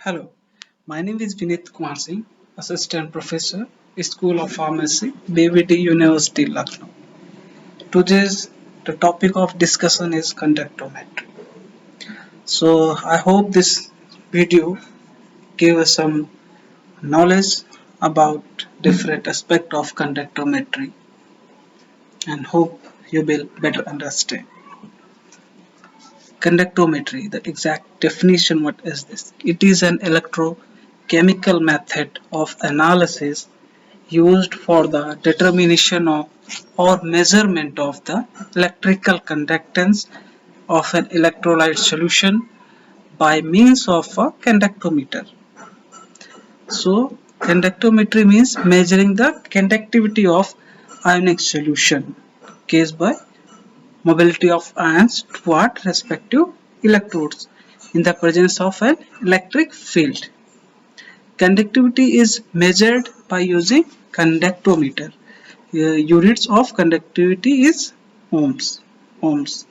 Hello, my name is Vinit Kumar Singh, Assistant Professor, School of Pharmacy, BVT University, Lucknow. Today's the topic of discussion is conductometry. So I hope this video give us some knowledge about different aspect of conductometry and hope you will better understand. Conductometry, the exact definition, what is this? It is an electrochemical method of analysis used for the determination of or measurement of the electrical conductance of an electrolyte solution by means of a conductometer. So, conductometry means measuring the conductivity of ionic solution caused by mobility of ions toward respective electrodes in the presence of an electric field. Conductivity is measured by using conductometer. Units of conductivity is ohms. Ohms.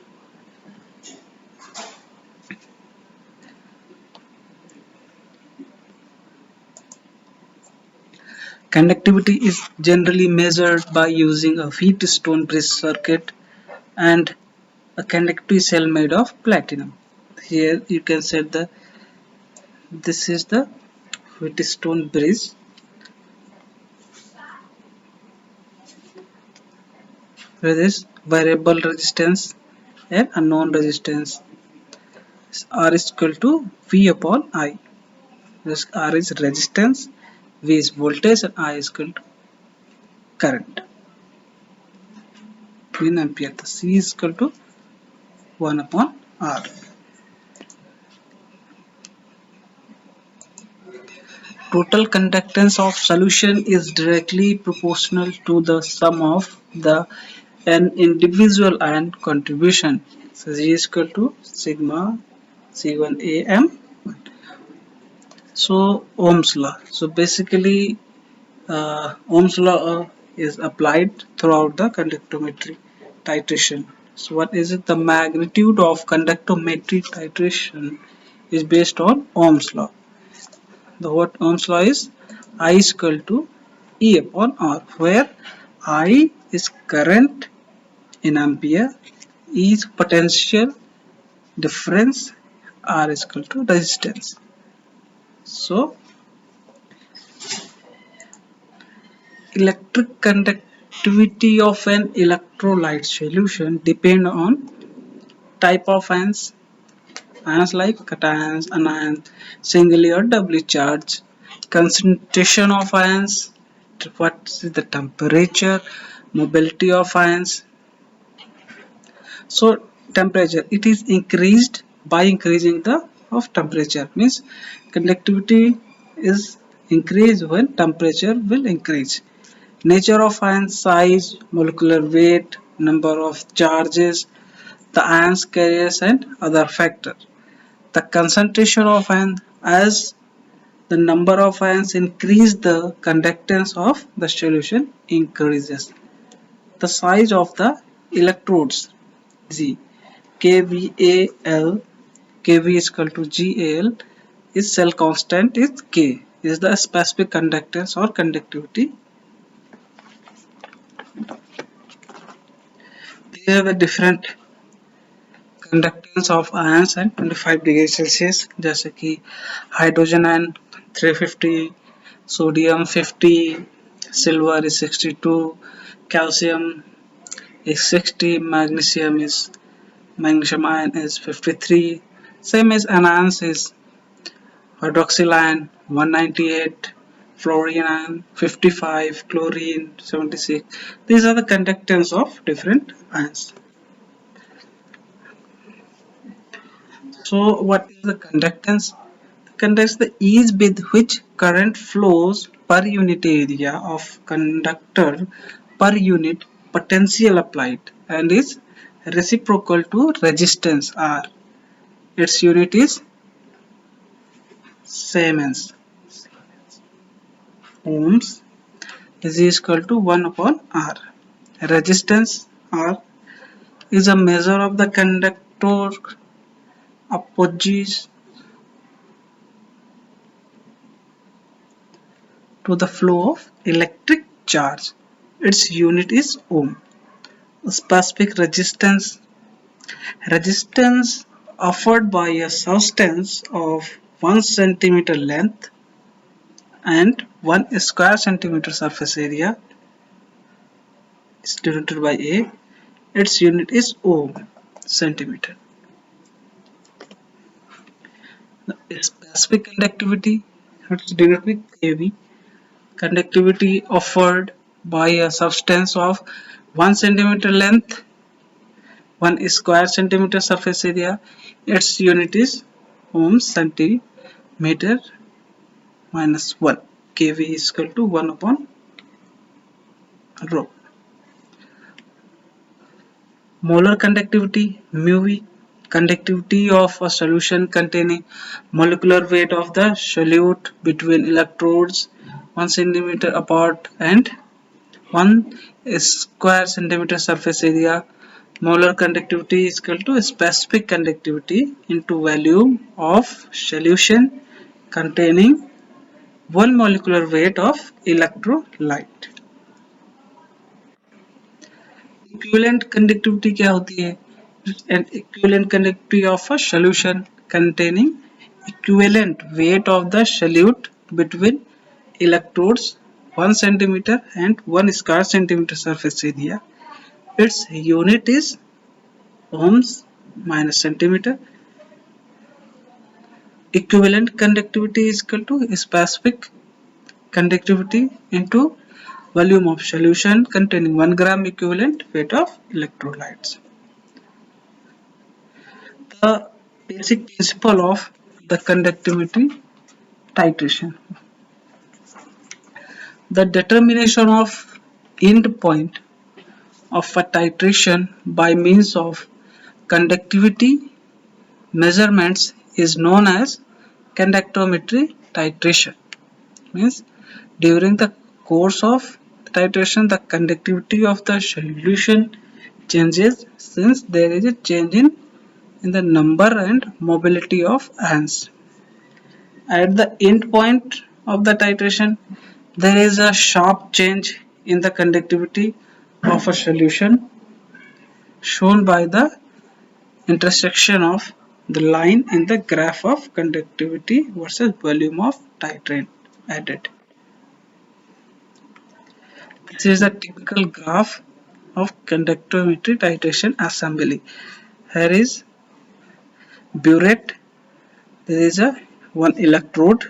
Conductivity is generally measured by using a Wheatstone bridge circuit and a conductive cell made of platinum. Here you can set the this is the Wheatstone bridge with this variable resistance and unknown resistance. R is equal to V upon I. This R is resistance, V is voltage, and I is equal to current in ampere. The C is equal to 1 upon R. Total conductance of solution is directly proportional to the sum of the an individual ion contribution. So G is equal to sigma C1 AM. So Ohm's law. So basically Ohm's law is applied throughout the conductometry titration. So what is it? The magnitude of conductometry titration is based on Ohm's law. The what Ohm's law is? I is equal to E upon R, where I is current in ampere, E is potential difference, R is equal to resistance. So electric conductivity of an electrolyte solution depend on type of ions, ions like cations, anions, singly or doubly charged, concentration of ions, what is the temperature, mobility of ions. So temperature, it is increased by increasing the of temperature, means conductivity is increased when temperature will increase. Nature of ion size, molecular weight, number of charges, the ions carriers and other factors. The concentration of ion, as the number of ions increase, the conductance of the solution increases. The size of the electrodes, G, KVAL, KV is equal to GAL, is cell constant is K, is the specific conductance or conductivity. These are the different conductance of ions at 25 degrees Celsius, जैसे कि hydrogen ion 350, sodium 50, silver is 62, calcium is 60, magnesium ion is 53, same as anions is hydroxyl ion 198, fluorine ion 55, chlorine 76. These are the conductance of different ions. So what is the conductance? Conductance the ease with which current flows per unit area of conductor per unit potential applied and is reciprocal to resistance R. Its unit is Siemens. Ohms is equal to 1 upon R. Resistance R is a measure of the conductor apogee to the flow of electric charge. Its unit is ohm. Specific resistance offered by a substance of 1 centimeter length and 1 square centimeter surface area is denoted by A. Its unit is ohm, centimeter. The specific conductivity, it's denoted by kV. Conductivity offered by a substance of 1 centimeter length, 1 square centimeter surface area. Its unit is ohm, centimeter minus 1. kV is equal to 1 upon rho. Molar conductivity, mu v. Conductivity of a solution containing molecular weight of the solute between electrodes 1 centimeter apart and 1 square centimeter surface area. Molar conductivity is equal to specific conductivity into volume of solution containing 1 molecular weight of electrolyte. Equivalent conductivity क्या होती है? An equivalent conductivity of a solution containing equivalent weight of the solute between electrodes 1 centimeter and 1 square centimeter surface area. Its unit is ohms minus centimeter. Equivalent conductivity is equal to specific conductivity into volume of solution containing 1 gram equivalent weight of electrolytes. The basic principle of the conductivity titration. The determination of end point of a titration by means of conductivity measurements is known as conductometry titration. Means during the course of titration, the conductivity of the solution changes since there is a change in the number and mobility of ions. At the end point of the titration, there is a sharp change in the conductivity of a solution shown by the intersection of the line in the graph of conductivity versus volume of titrate added. This is a typical graph of conductometry titration assembly. Here is burette. There is a one electrode.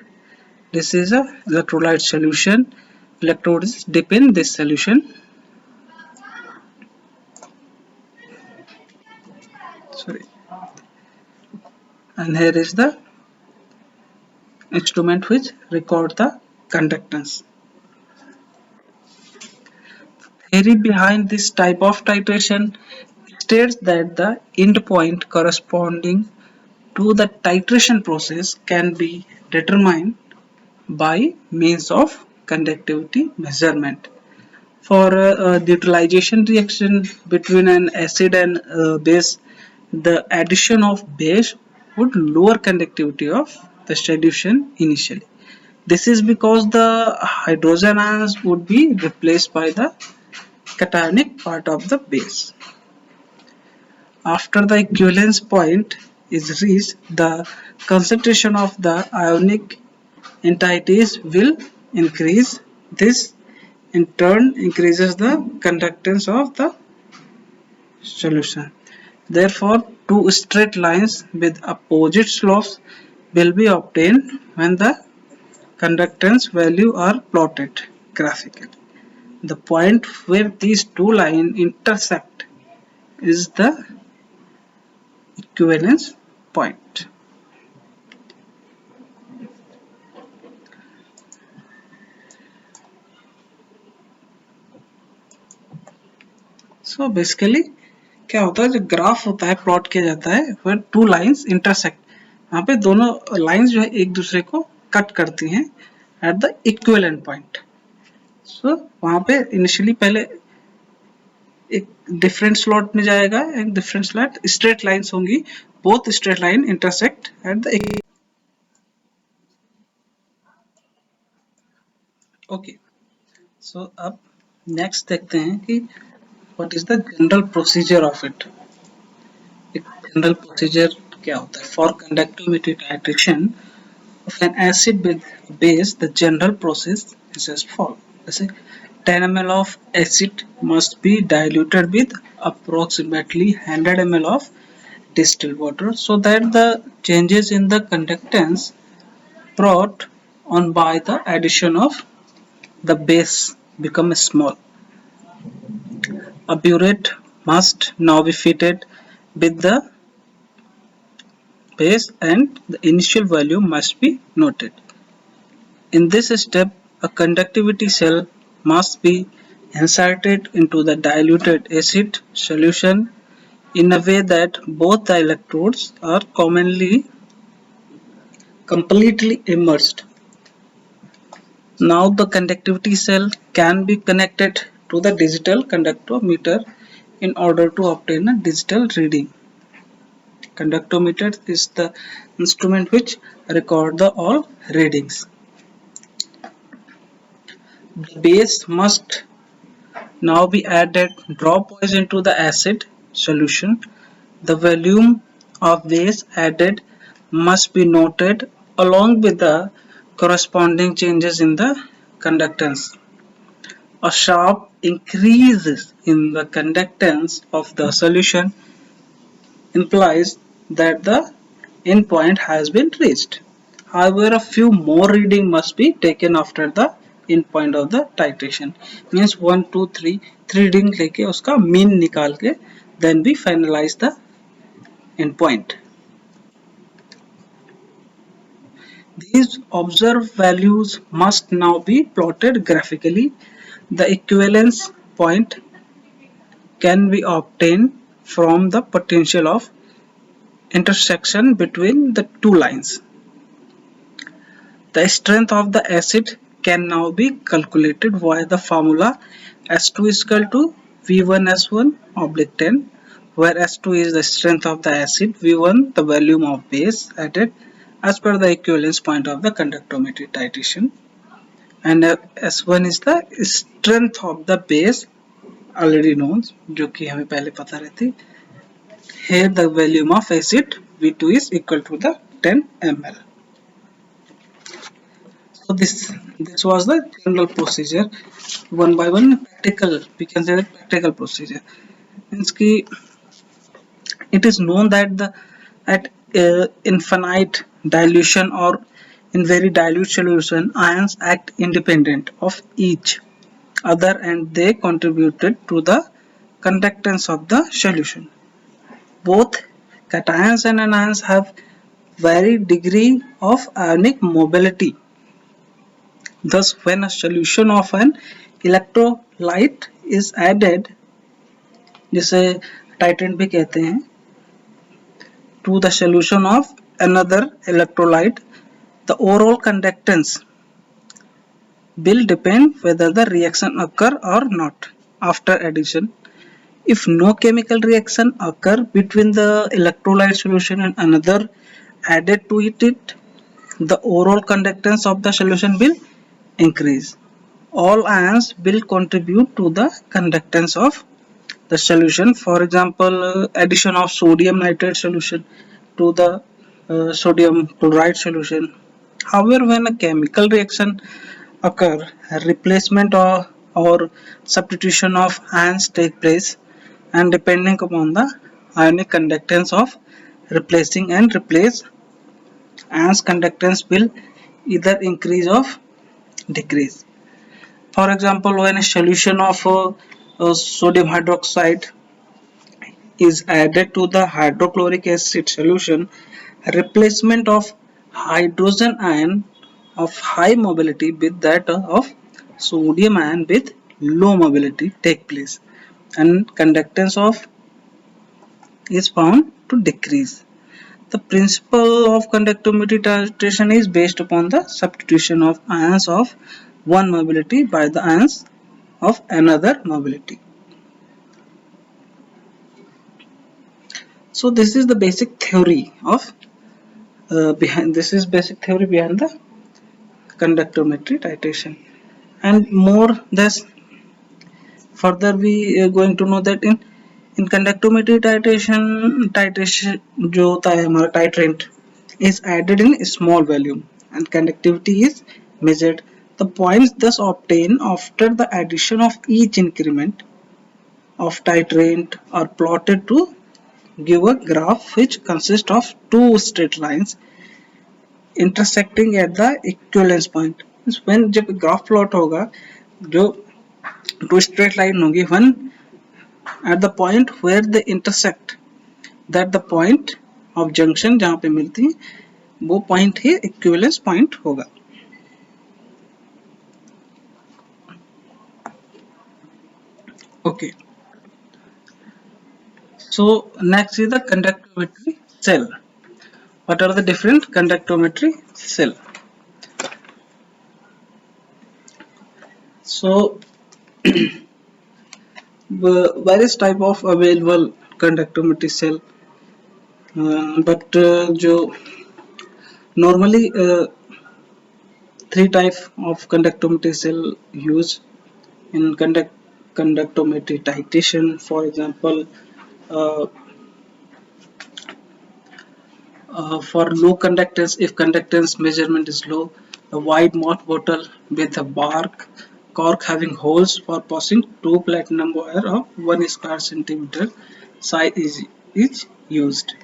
This is a electrolyte solution. Electrode is dip in this solution. Sorry. And here is the instrument which record the conductance. Theory behind this type of titration states that the end point corresponding to the titration process can be determined by means of conductivity measurement. For neutralization reaction between an acid and base, the addition of base would lower conductivity of the solution initially. This is because the hydrogen ions would be replaced by the cationic part of the base. After the equivalence point is reached, the concentration of the ionic entities will increase. This in turn increases the conductance of the solution. Therefore, two straight lines with opposite slopes will be obtained when the conductance value are plotted graphically. The point where these two lines intersect is the equivalence point. So basically क्या होता है जो graph होता है plot किया जाता है where two lines intersect. यहाँ पे दोनों लाइंस जो है एक दूसरे को कट करती हैं at the equivalent point. So वहाँ पे इनिशियली पहले एक डिफरेंट स्लॉट में जाएगा, एक डिफरेंट स्लॉट स्ट्रेट लाइंस होंगी, both straight line intersect at the okay, so अब नेक्स्ट देखते हैं कि what is the general procedure of it. एक जनरल प्रोसीजर क्या होता है for conductivity titration of an acid with base? The general process is as follows. जैसे 10 ml of acid must be diluted with approximately 100 ml of distilled water so that the changes in the conductance brought on by the addition of the base become small. A burette must now be fitted with the base and the initial value must be noted. In this step, a conductivity cell must be inserted into the diluted acid solution in a way that both the electrodes are completely immersed. Now the conductivity cell can be connected to the digital conductometer in order to obtain a digital reading. Conductometer is the instrument which record the all readings. The base must now be added dropwise into the acid solution. The volume of base added must be noted along with the corresponding changes in the conductance. A sharp increase in the conductance of the solution implies that the endpoint has been reached. However, a few more reading must be taken after the endpoint of the titration. Means 1, 2, 3 3 reading लेके उसका mean निकाल के then we finalize the endpoint. These observed values must now be plotted graphically. The equivalence point can be obtained from the potential of intersection between the two lines. The strength of the acid can now be calculated via the formula S2 is equal to V1S1 oblique 10, where S2 is the strength of the acid, V1 the volume of base added as per the equivalence point of the conductometry titration, and S1 is the strength of the base already known जो कि हमें पहले पता रहती. Here the volume of acid V2 is equal to the 10 ml. So this was the general procedure. One by one practical, we can say the practical procedure. Means ki it is known that the at infinite dilution or in very dilute solution, ions act independent of each other and they contributed to the conductance of the solution. Both cations and anions have varied degree of ionic mobility. Thus, when a solution of an electrolyte is added, जिसे titrant भी कहते हैं, to the solution of another electrolyte, the overall conductance will depend whether the reaction occur or not after addition. If no chemical reaction occur between the electrolyte solution and another added to it, the overall conductance of the solution will increase. All ions will contribute to the conductance of the solution. For example, addition of sodium nitrate solution to the sodium chloride solution. However, when a chemical reaction occur, replacement or substitution of ions take place, and depending upon the ionic conductance of replacing and replace, ions conductance will either increase or decrease. For example, when a solution of sodium hydroxide is added to the hydrochloric acid solution, replacement of hydrogen ion of high mobility with that of sodium ion with low mobility take place and conductance of is found to decrease. The principle of conductivity titration is based upon the substitution of ions of one mobility by the ions of another mobility. So this is the basic theory of behind the conductometry titration. And more this further we are going to know that in conductometry titration जो होता है हमारा titrant is added in small volume and conductivity is measured. The points thus obtained after the addition of each increment of titrant are plotted to give a graph which consists of two straight lines intersecting at the equivalence point. When जब graph plot होगा जो two straight line होगी one at the point where they intersect, that the point of junction जहाँ पे मिलती है वो point ही equivalence point होगा. Okay, so next is the conductometry cell. What are the different conductometry cell? So various type of available conductometry cell, but जो normally three type of conductometry cell used in conductometry titration. For example, uh, for low conductance, if conductance measurement is low, a wide mouth bottle with a bark cork having holes for passing two platinum wire of 1 square centimeter size is used.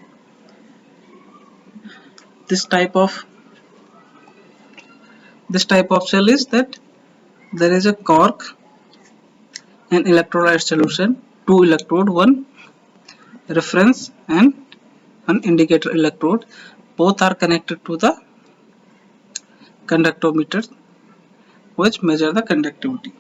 This type of this type of cell is that there is a cork and electrolyte solution, two electrode, one reference and an indicator electrode. Both are connected to the conductometer which measure the conductivity.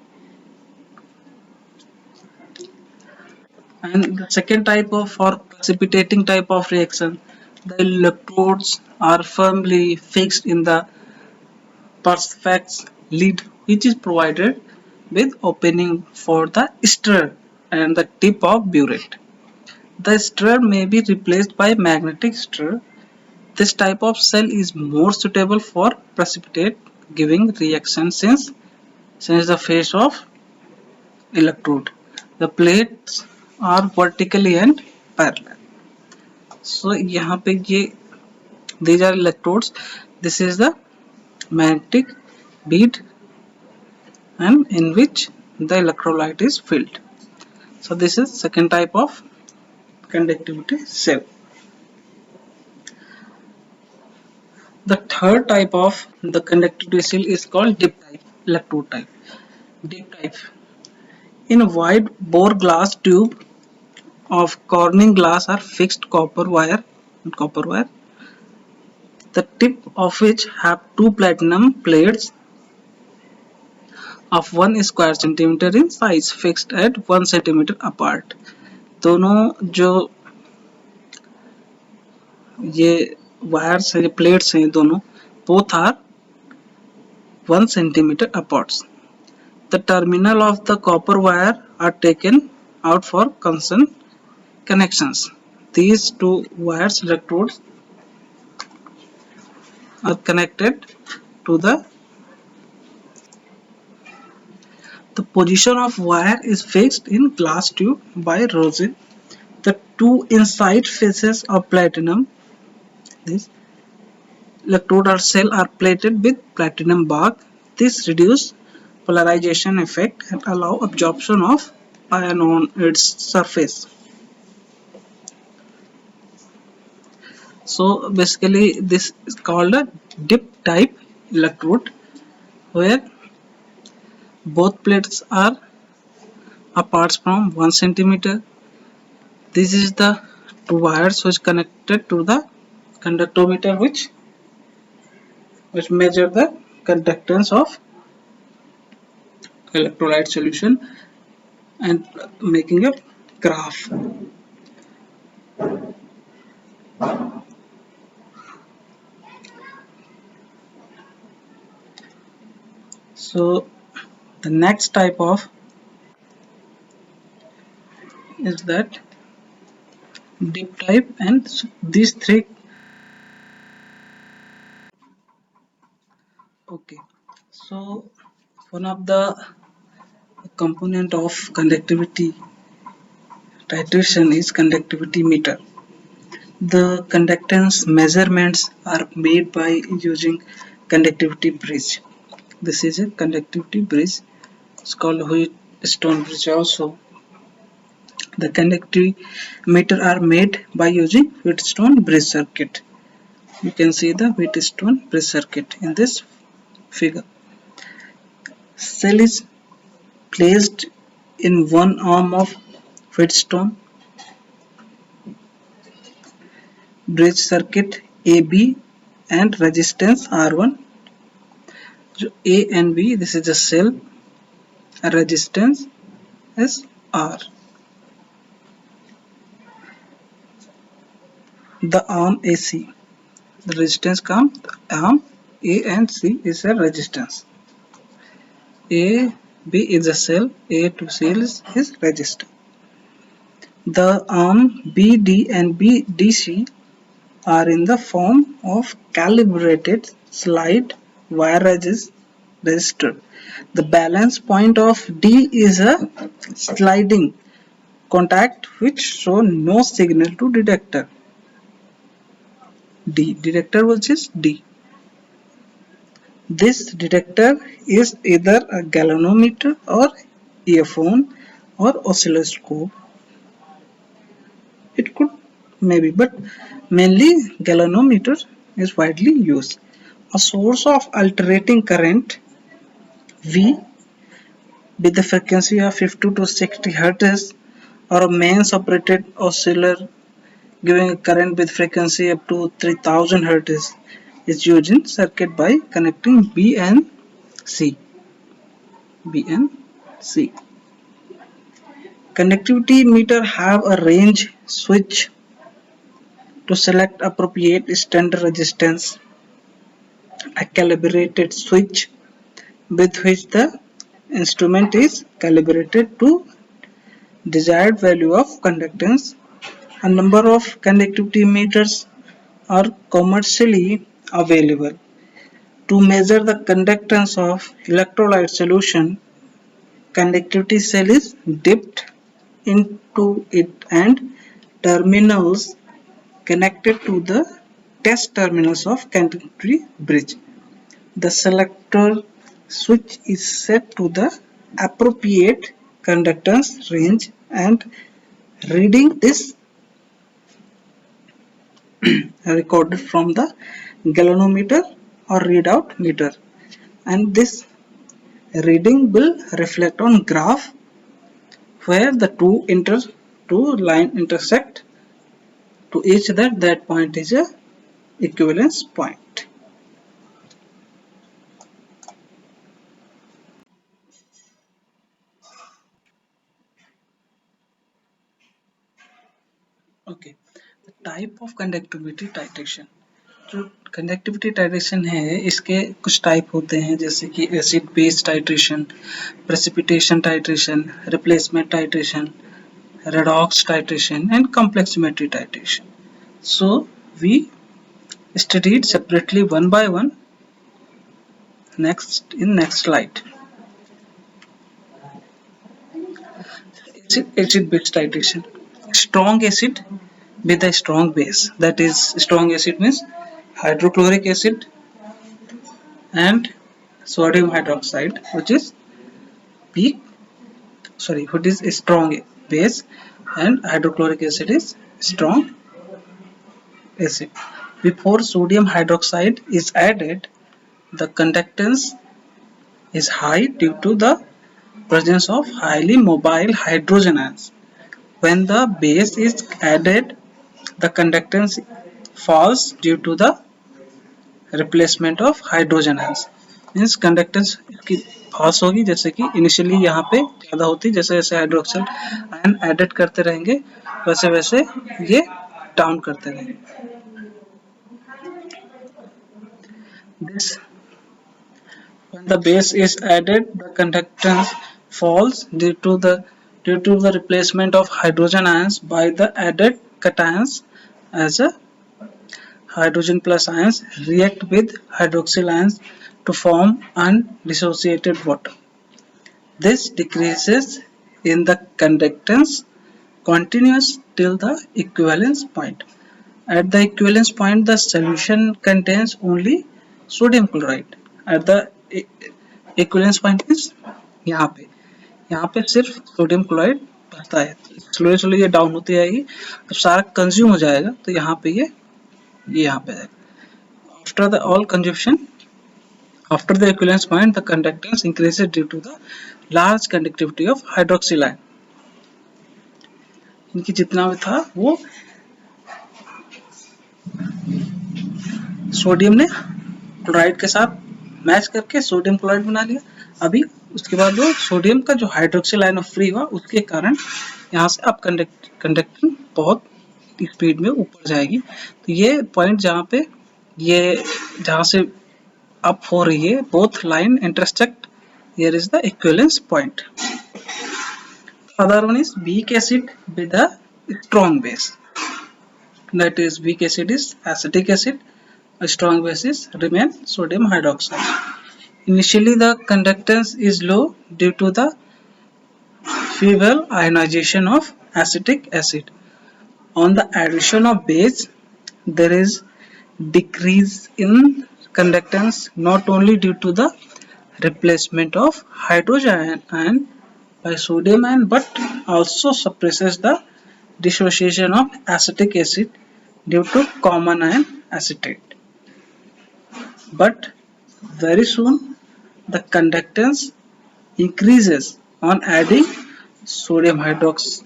And the second type of or precipitating type of reaction, the electrodes are firmly fixed in the perspex lid which is provided with opening for the stirrer and the tip of burette. The stirrer may be replaced by magnetic stirrer. This type of cell is more suitable for precipitate giving reaction since the face of electrode. The plates are vertically and parallel. So यहाँ पे ये these are electrodes. This is the magnetic bead and in which the electrolyte is filled. So this is second type of conductivity cell. The third type of the conductivity cell is called dip type electrode type. Dip type. In a wide bore glass tube of Corning glass are fixed copper wire, the tip of which have two platinum plates of 1 square centimeter in size fixed at 1 centimeter apart. दोनों जो ये wires है, plates हैं दोनों, both are 1 centimeter apart. The terminal of the copper wire are taken out for constant connections. These two wires electrodes are connected to the position of wire is fixed in glass tube by rosin. The two inside faces of platinum, this electrode or cell are plated with platinum bark. This reduces polarization effect and allow absorption of ion on its surface. So basically this is called a dip type electrode where both plates are apart from 1 centimeter. This is the two wires which connected to the conductometer which measure the conductance of electrolyte solution and making a graph. So the next type of is that dip type, and these three. Okay, so One of the component of conductivity titration is conductivity meter. The conductance measurements are made by using conductivity bridge. This is a conductivity bridge. It's called Wheatstone bridge also. The conductivity meter are made by using Wheatstone bridge circuit. You can see the Wheatstone bridge circuit in this figure. Cell is placed in one arm of Wheatstone bridge circuit AB and resistance R1. So A and B, this is the cell, resistance is R. The arm AC, the resistance comes, arm A and C is a resistance. A, B is a cell, A to C is resistor. The arm BD and BDC are in the form of calibrated slide wire resistor. The balance point of D is a sliding contact which show no signal to detector. D detector which is D. This detector is either a galvanometer or earphone or oscilloscope. It could maybe, but mainly galvanometer is widely used. A source of alternating current V with the frequency of 50 to 60 Hz or a mains operated oscillator giving a current with frequency up to 3000 Hz is used in circuit by connecting B and C. B and C. Conductivity meter have a range switch to select appropriate standard resistance, a calibrated switch with which the instrument is calibrated to desired value of conductance. A number of conductivity meters are commercially available. To measure the conductance of electrolyte solution, conductivity cell is dipped into it and terminals connected to the test terminals of conductivity bridge. The selector switch is set to the appropriate conductance range and reading is recorded from the galvanometer or readout meter, and this reading will reflect on graph where the two line intersect to each that point is a equivalence point. Okay, the type of conductivity titration. जो conductivity titration है इसके कुछ type होते हैं जैसे कि acid base titration, precipitation titration, replacement titration, redox titration and complex symmetry titration. So we studied separately one by one next slide. Acid base titration. Strong acid with a strong base, that is strong acid means hydrochloric acid and sodium hydroxide which is weak, which is a strong base, and hydrochloric acid is strong acid. Before sodium hydroxide is added, the conductance is high due to the presence of highly mobile hydrogen ions. When the base is added, the conductance falls due to the replacement of hydrogen ions. Means conductance की false होगी जैसे कि initially यहाँ पे ज़्यादा होती, जैसे जैसे हाइड्रोक्साइड आयन एडेड करते रहेंगे वैसे वैसे ये डाउन करते रहेंगे. This when the base is added, the conductance falls due to the replacement of hydrogen ions by the added cations, as a hydrogen plus ions react with hydroxyl ions to form undissociated water. This decreases in the conductance continuous till the equivalence point. At the equivalence point, the solution contains only sodium chloride. At the equivalence point is यहाँ पे सिर्फ sodium chloride बचता है. Slowly slowly ये down होती जाएगी. जब सारा कंज्यूम हो जाएगा तो यहाँ पे ये यहाँ पे आएगा. After the all consumption, after the equivalence point, the conductance increases due to the large conductivity of hydroxyl ion. इनकी जितना भी था वो सोडियम ने क्लोराइड के साथ मैच करके सोडियम क्लोराइड बना लिया. अभी उसके बाद वो सोडियम का जो हाइड्रोक्सिल आयन फ्री हुआ उसके कारण यहाँ से अब कंडक्टिंग बहुत स्पीड में ऊपर जाएगी. तो ये पॉइंट जहाँ पे ये जहाँ से अप हो रही है, both line intersect, here is the equivalence point. Other one is weak acid with a strong base. That is, weak acid is acetic acid, a strong base is remain sodium hydroxide. Initially the conductance is low due to the feeble ionization of acetic acid. On the addition of base, there is decrease in conductance not only due to the replacement of hydrogen ion by sodium ion but also suppresses the dissociation of acetic acid due to common ion acetate. But very soon the conductance increases on adding sodium hydroxide,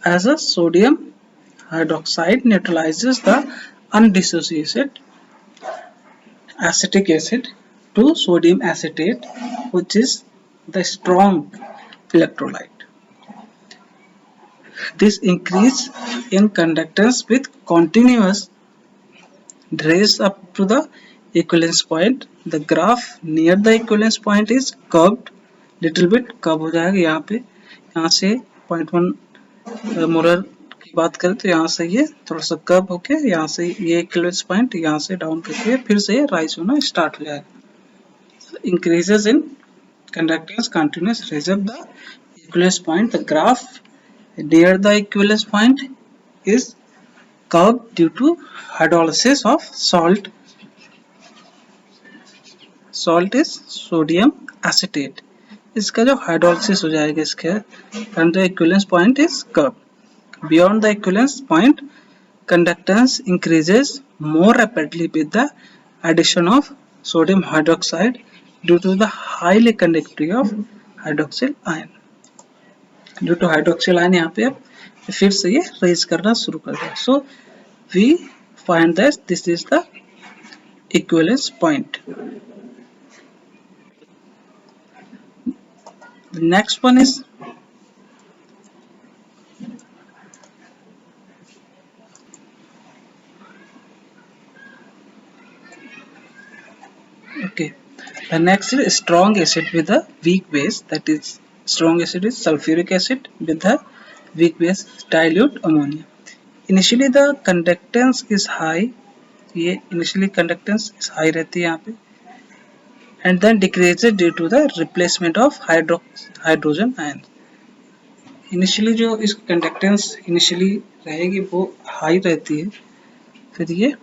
as a sodium hydroxide neutralizes the undissociated acetic acid to sodium acetate, which is the strong electrolyte. This increase in conductance with continuous raise up to the equivalence point. The graph near the equivalence point is curved, little bit curve हो जाएगा यहाँ पे. यहाँ से 0.1 molar की बात करें तो यहाँ से ये थोड़ा सा कर्व होके यहाँ से ये इक्विवेलेंस पॉइंट यहाँ से डाउन करके फिर से ये राइज होना स्टार्ट हो जाएगा. Increases in conductance continuous raise up the equivalence point. The graph near the equivalence point is curved due to hydrolysis of salt. Salt is sodium acetate. इसका जो हाइड्रोलिसिस हो जाएगा इसके and the equivalence point is curved. Beyond the equivalence point, conductance increases more rapidly with the addition of sodium hydroxide due to the highly conductivity of hydroxyl ion. Due to hydroxyl ion यहाँ पे अब फिर से ये raise करना शुरू कर दिया. So we find that this is the equivalence point. The next one is okay. The next is strong acid with a weak base. That is, strong acid is sulfuric acid with a weak base dilute ammonia. Initially the conductance is high. ये initially conductance is high रहती है यहाँ पे, and then decreases due to the replacement of hydrogen ions. Initially जो इस conductance initially रहेगी वो high रहती है, फिर ये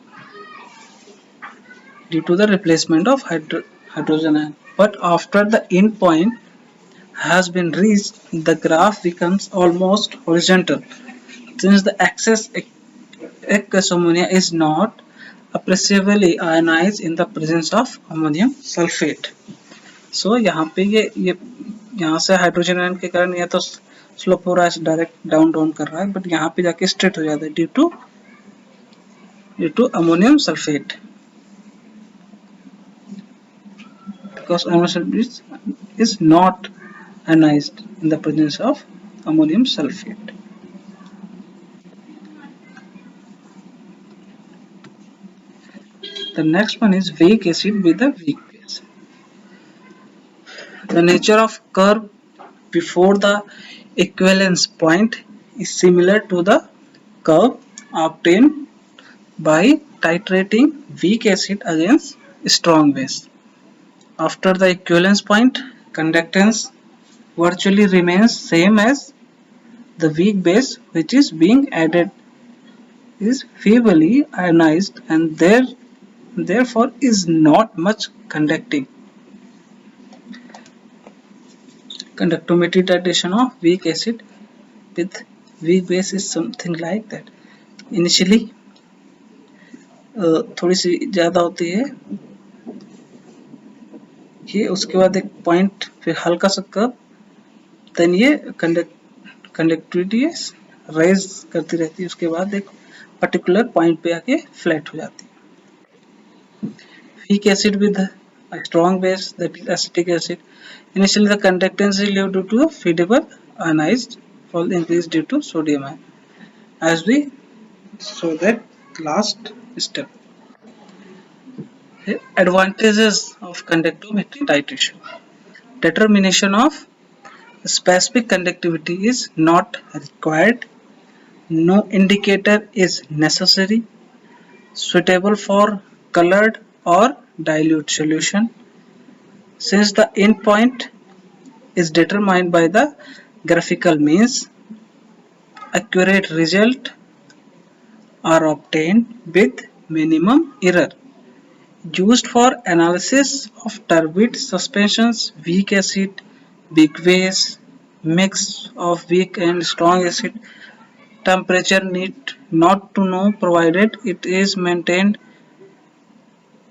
due to the replacement of hydrogen ion. But after the end point has been reached, the graph becomes almost horizontal, since the excess aqueous ammonia is not appreciably ionized in the presence of ammonium sulfate. So यहाँ पे ये यहाँ से hydrogen ion के कारण ये तो slope हो रहा है, डायरेक्ट डाउन कर रहा है, बट यहाँ पे जाके स्ट्रेट हो जाता है due to ammonium sulphate, because ammonium sulfate is not ionized in the presence of ammonium sulfate. The next one is weak acid with a weak base. The nature of curve before the equivalence point is similar to the curve obtained by titrating weak acid against strong base. After the equivalence point, conductance virtually remains same as the weak base which is being added is feebly ionized and therefore is not much conducting. Conductometry titration of weak acid with weak base is something like that. Initially थोड़ी सी ज़्यादा होती है ये, उसके बाद एक point फिर हल्का सा कप, देन ये कंडक्टिविटी राइज करती रहती है, उसके बाद एक पर्टिकुलर पॉइंट पे आके फ्लैट हो जाती है. Weak acid with a strong base, that is acetic acid. Initially, the conductance is low due to feedable ionized, fall increased due to sodium ion. As we saw that last step. Advantages of conductometry titration. Determination of specific conductivity is not required. No indicator is necessary. Suitable for colored or dilute solution. Since the endpoint is determined by the graphical means, accurate results are obtained with minimum error. Used for analysis of turbid suspensions, weak acid, weak base, mix of weak and strong acid. Temperature need not to know provided it is maintained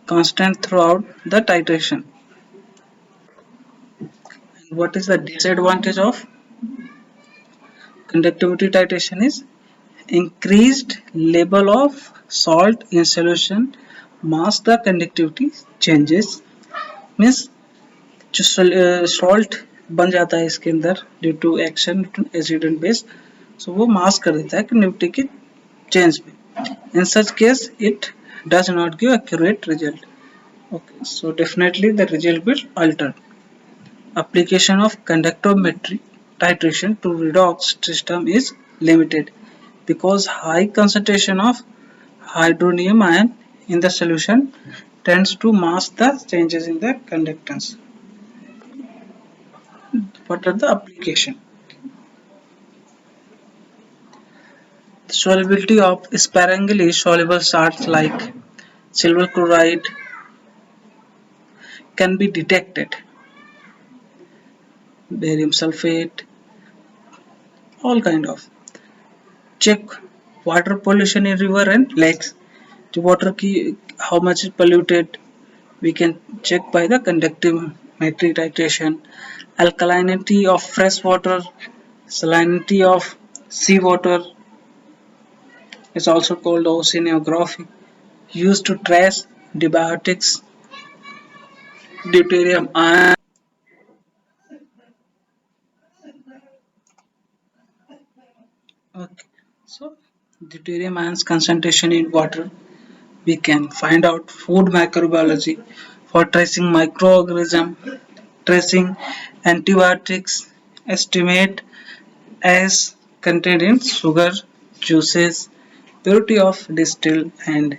constant throughout the titration. And what is the disadvantage of conductivity titration is increased level of salt in solution mask the conductivity changes. Means जो salt बन जाता है इसके अंदर due to action acid and base, so वो mask कर देता है कंडक्टिविटी की चेंज पे. In such case it does not give accurate result. Okay, so definitely the result will alter. Application of conductometry titration to redox system is limited because high concentration of hydronium ion in the solution tends to mask the changes in the conductance. What are the application? The solubility of sparingly soluble salts like silver chloride can be detected. Barium sulfate, all kind of. Check water pollution in river and lakes. The water ki, how much is polluted, we can check by the conductometry titration. Alkalinity of fresh water, salinity of seawater is also called oceanography. Used to trace debiotics, deuterium ion. Okay, so deuterium ions concentration in water. We can find out food microbiology for tracing microorganism, tracing antibiotics, estimate as contained in sugar, juices, purity of distilled and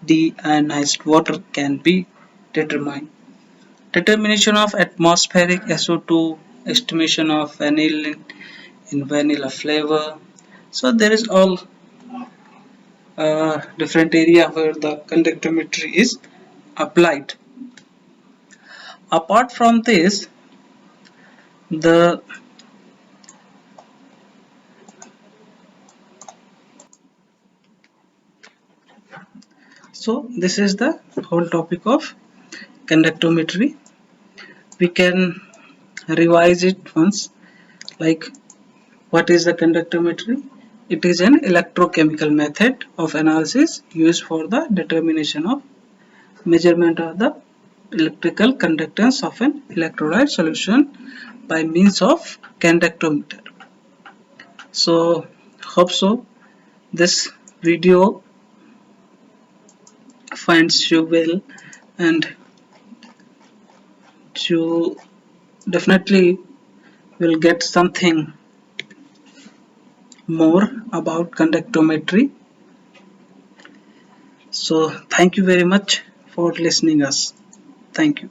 deionized water can be determined. Determination of atmospheric SO2, estimation of vanillin in vanilla flavor. So there is all different area where the conductometry is applied. Apart from this, the so this is the whole topic of conductometry. We can revise it once. Like, what is the conductometry? It is an electrochemical method of analysis used for the determination of measurement of the electrical conductance of an electrolyte solution by means of conductometer. So hope so this video finds you well, and you definitely will get something more about conductometry. So thank you very much for listening us. Thank you.